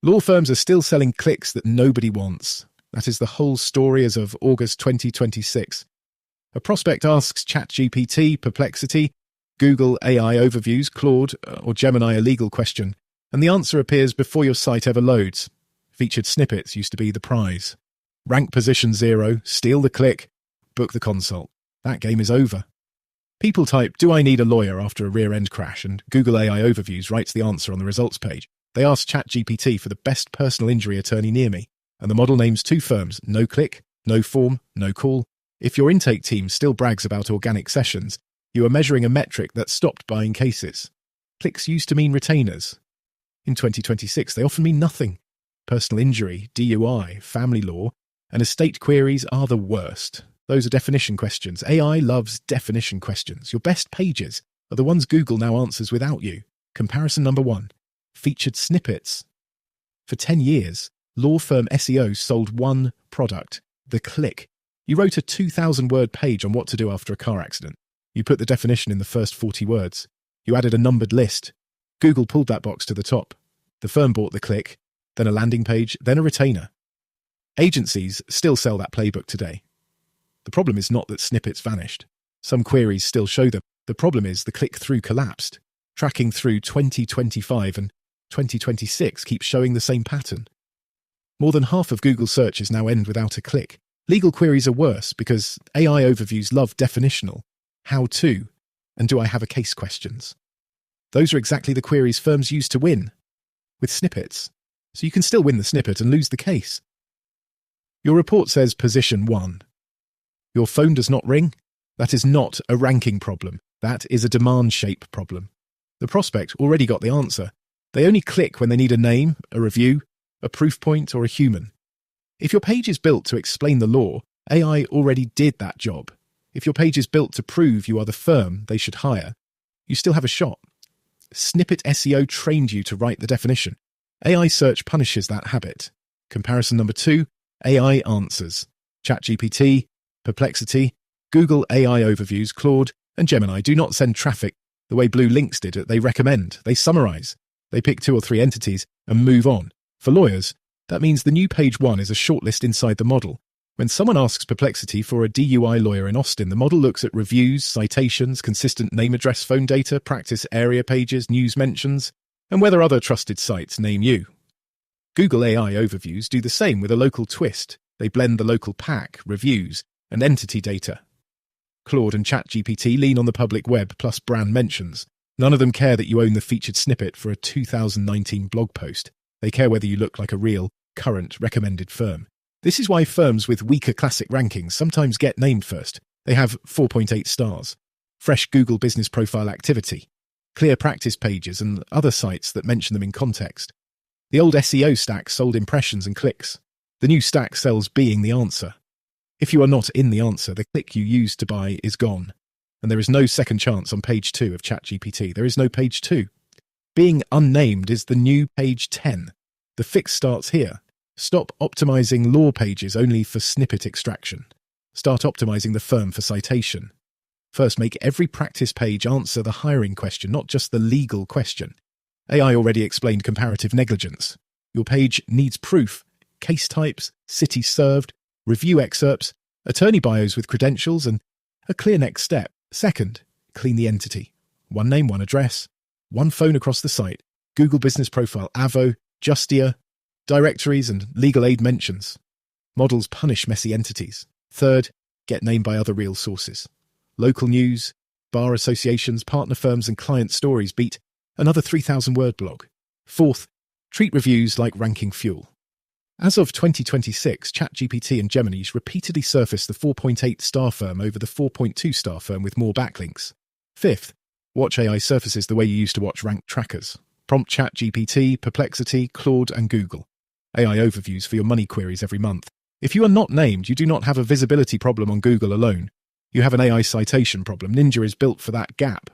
Law firms are still selling clicks that nobody wants. That is the whole story as of August 2026. A prospect asks ChatGPT, Perplexity, Google AI Overviews, Claude, or Gemini a legal question, and the answer appears before your site ever loads. Featured snippets used to be the prize. Rank position 0, steal the click, book the consult. That game is over. People type, "Do I need a lawyer?" after a rear-end crash, and Google AI Overviews writes the answer on the results page. They ask ChatGPT for the best personal injury attorney near me, and the model names 2 firms: no click, no form, no call. If your intake team still brags about organic sessions, you are measuring a metric that stopped buying cases. Clicks used to mean retainers. In 2026, they often mean nothing. Personal injury, DUI, family law, and estate queries are the worst. Those are definition questions. AI loves definition questions. Your best pages are the ones Google now answers without you. Comparison number 1. Featured snippets. For 10 years, law firm SEO sold one product, the click. You wrote a 2,000-word page on what to do after a car accident. You put the definition in the first 40 words. You added a numbered list. Google pulled that box to the top. The firm bought the click, then a landing page, then a retainer. Agencies still sell that playbook today. The problem is not that snippets vanished. Some queries still show them. The problem is the click-through collapsed. Tracking through 2025 and 2026 keeps showing the same pattern. More than half of Google searches now end without a click. Legal queries are worse because AI overviews love definitional, how to, and do I have a case questions. Those are exactly the queries firms use to win, with snippets. So you can still win the snippet and lose the case. Your report says position 1. Your phone does not ring? That is not a ranking problem. That is a demand shape problem. The prospect already got the answer. They only click when they need a name, a review, a proof point, or a human. If your page is built to explain the law, AI already did that job. If your page is built to prove you are the firm they should hire, you still have a shot. Snippet SEO trained you to write the definition. AI search punishes that habit. Comparison number 2, AI answers. ChatGPT, Perplexity, Google AI Overviews, Claude, and Gemini do not send traffic the way Blue Links did. They recommend, they summarize, they pick 2 or 3 entities and move on. For lawyers, that means the new page 1 is a shortlist inside the model. When someone asks Perplexity for a DUI lawyer in Austin, the model looks at reviews, citations, consistent name, address, phone data, practice area pages, news mentions, and whether other trusted sites name you. Google AI Overviews do the same with a local twist. They blend the local pack, reviews, and entity data. Claude and ChatGPT lean on the public web plus brand mentions. None of them care that you own the featured snippet for a 2019 blog post. They care whether you look like a real, current, recommended firm. This is why firms with weaker classic rankings sometimes get named first. They have 4.8 stars, fresh Google business profile activity, clear practice pages, and other sites that mention them in context. The old SEO stack sold impressions and clicks. The new stack sells being the answer. If you are not in the answer, the click you used to buy is gone. And there is no second chance on page 2 of ChatGPT. There is no page 2. Being unnamed is the new page 10. The fix starts here. Stop optimizing law pages only for snippet extraction. Start optimizing the firm for citation. First, make every practice page answer the hiring question, not just the legal question. AI already explained comparative negligence. Your page needs proof, case types, city served, review excerpts, attorney bios with credentials, and a clear next step. Second, clean the entity. One name, one address, one phone across the site, Google Business Profile, Avo, Justia, directories, and legal aid mentions. Models punish messy entities. Third, get named by other real sources. Local news, bar associations, partner firms, and client stories beat another 3,000-word blog. Fourth, treat reviews like ranking fuel. As of 2026, ChatGPT and Gemini repeatedly surface the 4.8-star firm over the 4.2-star firm with more backlinks. Fifth, watch AI surfaces the way you used to watch ranked trackers. Prompt ChatGPT, Perplexity, Claude, and Google. AI overviews for your money queries every month. If you are not named, you do not have a visibility problem on Google alone. You have an AI citation problem. Ninja is built for that gap.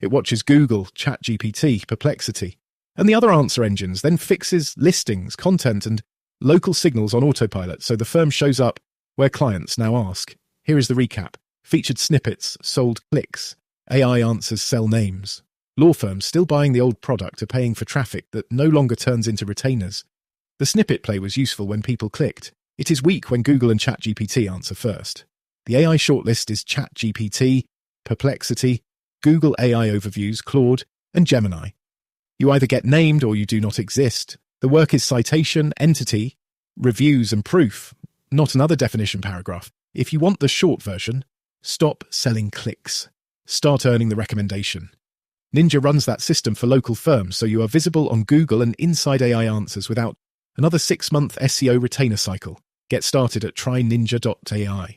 It watches Google, ChatGPT, Perplexity, and the other answer engines, then fixes listings, content, and local signals on autopilot so the firm shows up where clients now ask. Here is the recap. Featured snippets, sold clicks. AI answers sell names. Law firms still buying the old product are paying for traffic that no longer turns into retainers. The snippet play was useful when people clicked. It is weak when Google and ChatGPT answer first. The AI shortlist is ChatGPT, Perplexity, Google AI Overviews, Claude, and Gemini. You either get named or you do not exist. The work is citation, entity, reviews, and proof, not another definition paragraph. If you want the short version, stop selling clicks. Start earning the recommendation. Ninja runs that system for local firms, so you are visible on Google and inside AI answers without another 6-month SEO retainer cycle. Get started at tryninja.ai.